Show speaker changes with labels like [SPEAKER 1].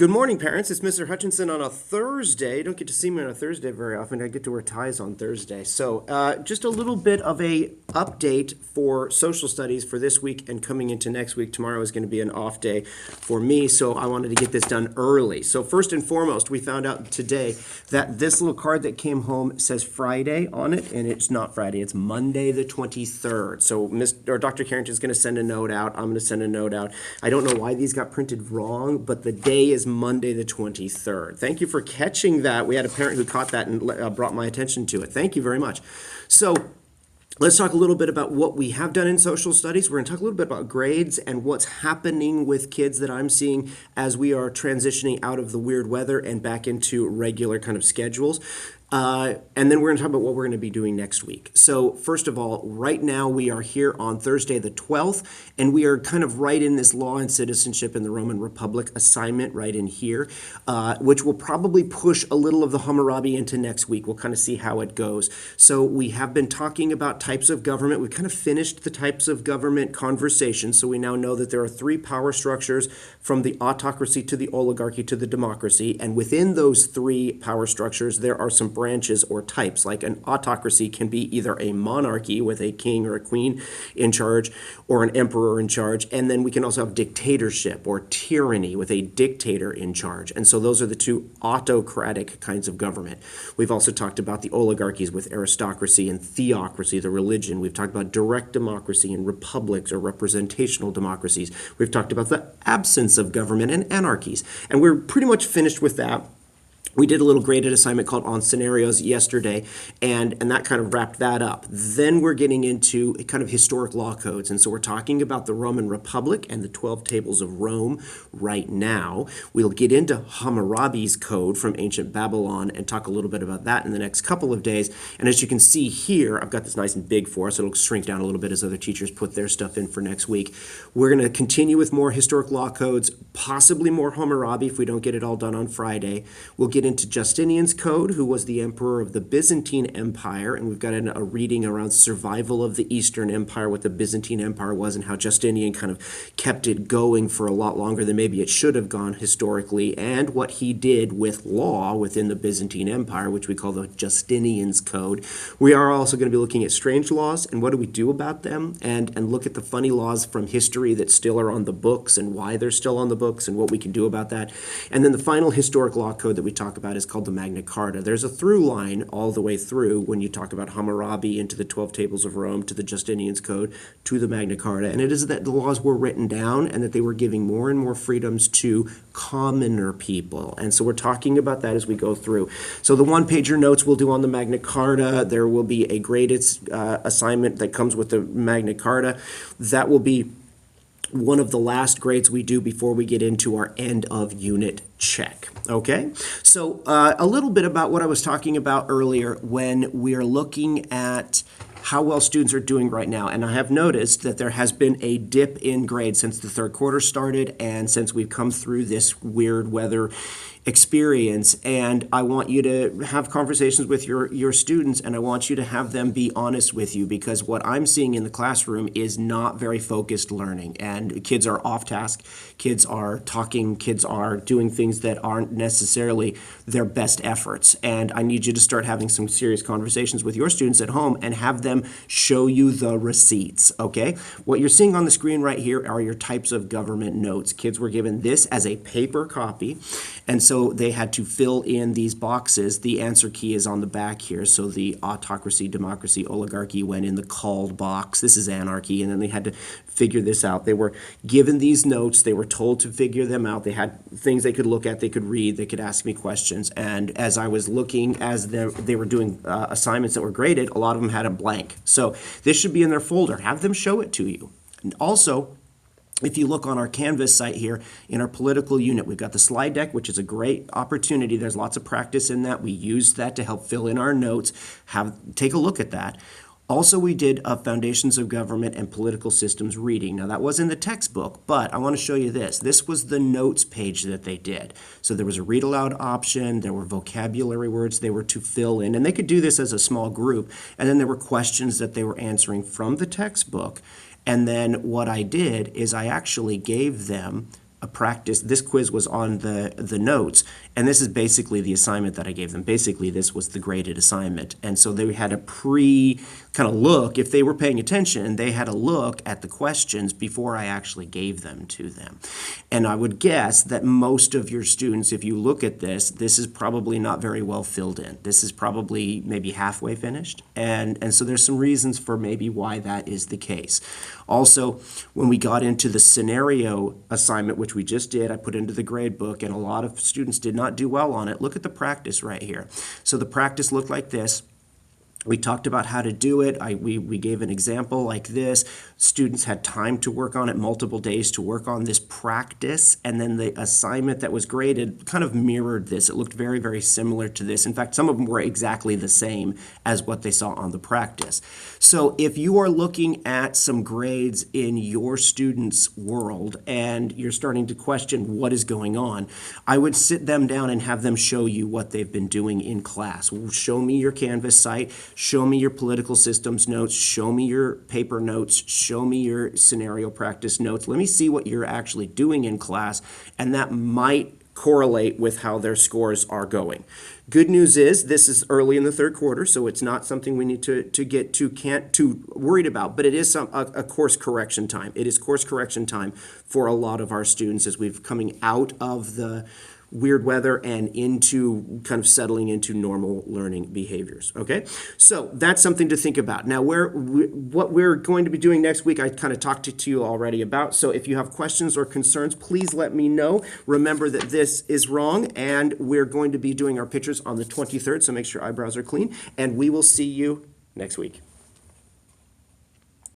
[SPEAKER 1] Good morning, parents. It's Mr. Hutchinson on a Thursday. You don't get to see me on a Thursday very often. I get to wear ties on Thursday. So just a little bit of a update for social studies for this week and coming into next week. Tomorrow is going to be an off day for me, so I wanted to get this done early. So first and foremost, we found out today that this little card that came home says Friday on it, and it's not Friday. It's Monday the 23rd. So Dr. Carrington is going to send a note out. I'm going to send a note out. I don't know why these got printed wrong, but the day is Monday the 23rd. Thank you for catching that. We had a parent who caught that and brought my attention to it. Thank you very much. So let's talk a little bit about what we have done in social studies. We're going to talk a little bit about grades and what's happening with kids that I'm seeing as we are transitioning out of the weird weather and back into regular kind of schedules. And then we're going to talk about what we're going to be doing next week. So first of all, right now we are here on Thursday the 12th, and we are kind of right in this Law and Citizenship in the Roman Republic assignment right in here, which will probably push a little of the Hammurabi into next week. We'll kind of see how it goes. So we have been talking about types of government. We've kind of finished the types of government conversation, so we now know that there are three power structures from the autocracy to the oligarchy to the democracy, and within those three power structures there are some branches or types. Like an autocracy can be either a monarchy with a king or a queen in charge or an emperor in charge, and then we can also have dictatorship or tyranny with a dictator in charge. And so those are the two autocratic kinds of government. We've also talked about the oligarchies with aristocracy and theocracy, the religion. We've talked about direct democracy and republics or representational democracies. We've talked about the absence of government and anarchies. And we're pretty much finished with that. We did a little graded assignment called On Scenarios yesterday, and that kind of wrapped that up. Then we're getting into kind of historic law codes, and so we're talking about the Roman Republic and the 12 Tables of Rome right now. We'll get into Hammurabi's code from ancient Babylon and talk a little bit about that in the next couple of days. And as you can see here, I've got this nice and big for us. It'll shrink down a little bit as other teachers put their stuff in for next week. We're going to continue with more historic law codes, possibly more Hammurabi if we don't get it all done on Friday. We'll get into Justinian's code, who was the emperor of the Byzantine Empire, and we've got a reading around survival of the Eastern Empire, what the Byzantine Empire was, and how Justinian kind of kept it going for a lot longer than maybe it should have gone historically, and what he did with law within the Byzantine Empire, which we call the Justinian's Code. We are also going to be looking at strange laws and what do we do about them, and look at the funny laws from history that still are on the books and why they're still on the books and what we can do about that. And then the final historic law code that we talk about is called the Magna Carta. There's a through line all the way through when you talk about Hammurabi into the 12 Tables of Rome to the Justinian's Code to the Magna Carta, and it is that the laws were written down and that they were giving more and more freedoms to commoner people. And so we're talking about that as we go through. So the one-pager notes we'll do on the Magna Carta. There will be a graded assignment that comes with the Magna Carta. That will be one of the last grades we do before we get into our end of unit check. Okay, so a little bit about what I was talking about earlier when we're looking at how well students are doing right now. And I have noticed that there has been a dip in grades since the third quarter started and since we've come through this weird weather experience. And I want you to have conversations with your students, and I want you to have them be honest with you, because what I'm seeing in the classroom is not very focused learning, and kids are off task, kids are talking, kids are doing things that aren't necessarily their best efforts. And I need you to start having some serious conversations with your students at home and have them show you the receipts, okay? What you're seeing on the screen right here are your types of government notes. Kids were given this as a paper copy, and so they had to fill in these boxes. The answer key is on the back here. So the autocracy, democracy, oligarchy went in the called box. This is anarchy. And then they had to figure this out. They were given these notes. They were told to figure them out. They had things they could look at, they could read, they could ask me questions. And as I was looking, as they were doing assignments that were graded, a lot of them had a blank. So this should be in their folder. Have them show it to you. And also, if you look on our Canvas site here, in our political unit, we've got the slide deck, which is a great opportunity. There's lots of practice in that. We use that to help fill in our notes. Take a look at that. Also, we did a Foundations of Government and Political Systems reading. Now, that was in the textbook, but I want to show you this. This was the notes page that they did. So there was a read aloud option. There were vocabulary words they were to fill in, and they could do this as a small group. And then there were questions that they were answering from the textbook. And then what I did is I actually gave them a practice. This quiz was on the notes, and this is basically the assignment that I gave them. Basically, this was the graded assignment. And so they had a kind of look, if they were paying attention, they had a look at the questions before I actually gave them to them. And I would guess that most of your students, if you look at this is probably not very well filled in. This is probably maybe halfway finished. And so there's some reasons for maybe why that is the case. Also, when we got into the scenario assignment, which we just did, I put into the grade book, and a lot of students did not do well on it. Look at the practice right here. So the practice looked like this. We talked about how to do it. We gave an example like this. Students had time to work on it, multiple days to work on this practice, and then the assignment that was graded kind of mirrored this. It looked very, very similar to this. In fact, some of them were exactly the same as what they saw on the practice. So if you are looking at some grades in your students' world and you're starting to question what is going on, I would sit them down and have them show you what they've been doing in class. Show me your Canvas site. Show me your political systems notes, show me your paper notes, show me your scenario practice notes. Let me see what you're actually doing in class, and that might correlate with how their scores are going. Good news is this is early in the third quarter, so it's not something we need to get too worried about, but it is a course correction time. It is course correction time for a lot of our students as we've coming out of the weird weather and into kind of settling into normal learning behaviors, okay? So that's something to think about. Now, what we're going to be doing next week, I kind of talked to you already about, so if you have questions or concerns, please let me know. Remember that this is wrong, and we're going to be doing our pictures on the 23rd, so make sure your eyebrows are clean, and we will see you next week.